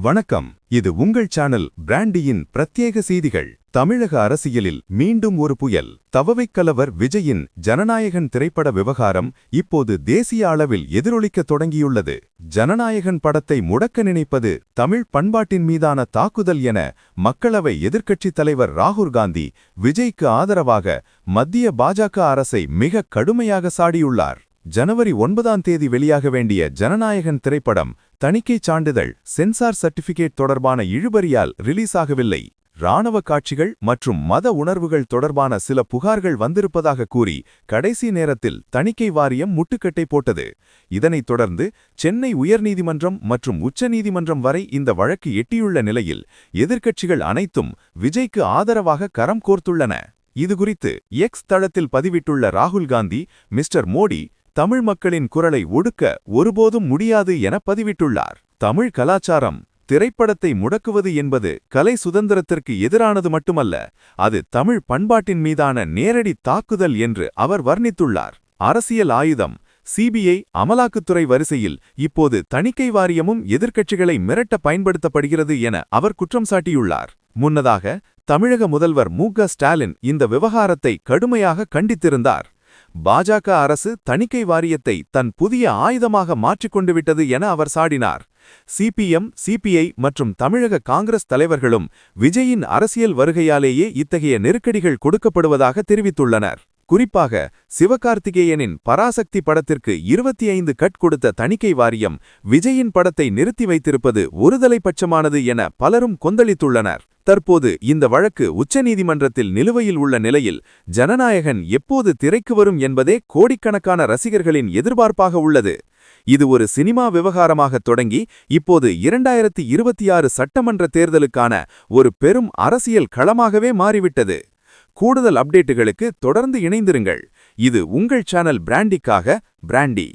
வணக்கம். இது உங்கள் சேனல் பிராண்டியின் பிரத்யேக செய்திகள். தமிழக அரசியலில் மீண்டும் ஒரு புயல். தவவைக்கலவர் விஜயின் ஜனநாயகன் திரைப்பட விவகாரம் இப்போது தேசிய அளவில் எதிரொலிக்க தொடங்கியுள்ளது. ஜனநாயகன் படத்தை முடக்க நினைப்பது தமிழ் பண்பாட்டின் மீதான தாக்குதல் என மக்களவை எதிர்க்கட்சித் தலைவர் ராகுல் காந்தி விஜய்க்கு ஆதரவாக மத்திய பாஜக அரசை மிக கடுமையாக சாடியுள்ளார். ஜனவரி 9ஆம் தேதி வெளியாக வேண்டிய ஜனநாயகன் திரைப்படம் தணிக்கைச் சான்றிதழ் சென்சார் சர்டிபிகேட் தொடர்பான இழுபறியால் ரிலீஸ் ஆகவில்லை. இராணுவ காட்சிகள் மற்றும் மத உணர்வுகள் தொடர்பான சில புகார்கள் வந்திருப்பதாக கூறி கடைசி நேரத்தில் தணிக்கை வாரியம் முட்டுக்கட்டை போட்டது. இதனைத் தொடர்ந்து சென்னை உயர்நீதிமன்றம் மற்றும் உச்சநீதிமன்றம் வரை இந்த வழக்கு எட்டியுள்ள நிலையில் எதிர்க்கட்சிகள் அனைத்தும் விஜய்க்கு ஆதரவாக கரம் கோர்த்துள்ளன. இதுகுறித்து எக்ஸ் தளத்தில் பதிவிட்டுள்ள ராகுல் காந்தி, மிஸ்டர் மோடி தமிழ் மக்களின் குரலை ஒடுக்க ஒருபோதும் முடியாது என பதிவிட்டுள்ளார். தமிழ் கலாச்சாரம் திரைப்படத்தை முடக்குவது என்பது கலை சுதந்திரத்திற்கு எதிரானது மட்டுமல்ல, அது தமிழ் பண்பாட்டின் மீதான நேரடி தாக்குதல் என்று அவர் வர்ணித்துள்ளார். அரசியல் ஆயுதம் சிபிஐ அமலாக்கத்துறை வரிசையில் இப்போது தணிக்கை வாரியமும் எதிர்க்கட்சிகளை மிரட்ட பயன்படுத்தப்படுகிறது என அவர் குற்றம் சாட்டியுள்ளார். முன்னதாக தமிழக முதல்வர் மு.க. ஸ்டாலின் இந்த விவகாரத்தை கடுமையாக கண்டித்திருந்தார். பாஜக அரசு தணிக்கை வாரியத்தை தன் புதிய ஆயுதமாக மாற்றிக்கொண்டு விட்டது என அவர் சாடினார். சிபிஎம், சிபிஐ மற்றும் தமிழக காங்கிரஸ் தலைவர்களும் விஜயின் அரசியல் வருகையாலேயே இத்தகைய நெருக்கடிகள் கொடுக்கப்படுவதாக தெரிவித்துள்ளனர். குறிப்பாக சிவகார்த்திகேயனின் பராசக்தி படத்திற்கு 25 கட் கொடுத்த தணிக்கை வாரியம் விஜயின் படத்தை நிறுத்தி வைத்திருப்பது ஒருதலைபட்சமானது என பலரும் கொந்தளித்துள்ளனர். தற்போது இந்த வழக்கு உச்சநீதிமன்றத்தில் நிலுவையில் உள்ள நிலையில் ஜனநாயகன் எப்போது திரைக்கு வரும் என்பதே கோடிக்கணக்கான ரசிகர்களின் எதிர்பார்ப்பாக உள்ளது. இது ஒரு சினிமா விவகாரமாக தொடங்கி இப்போது 2026 சட்டமன்ற தேர்தலுக்கான ஒரு பெரும் அரசியல் களமாகவே மாறிவிட்டது. கூடுதல் அப்டேட்டுகளுக்கு தொடர்ந்து இணைந்திருங்கள். இது உங்கள் சேனல் பிராண்டிக்காக பிராண்டி.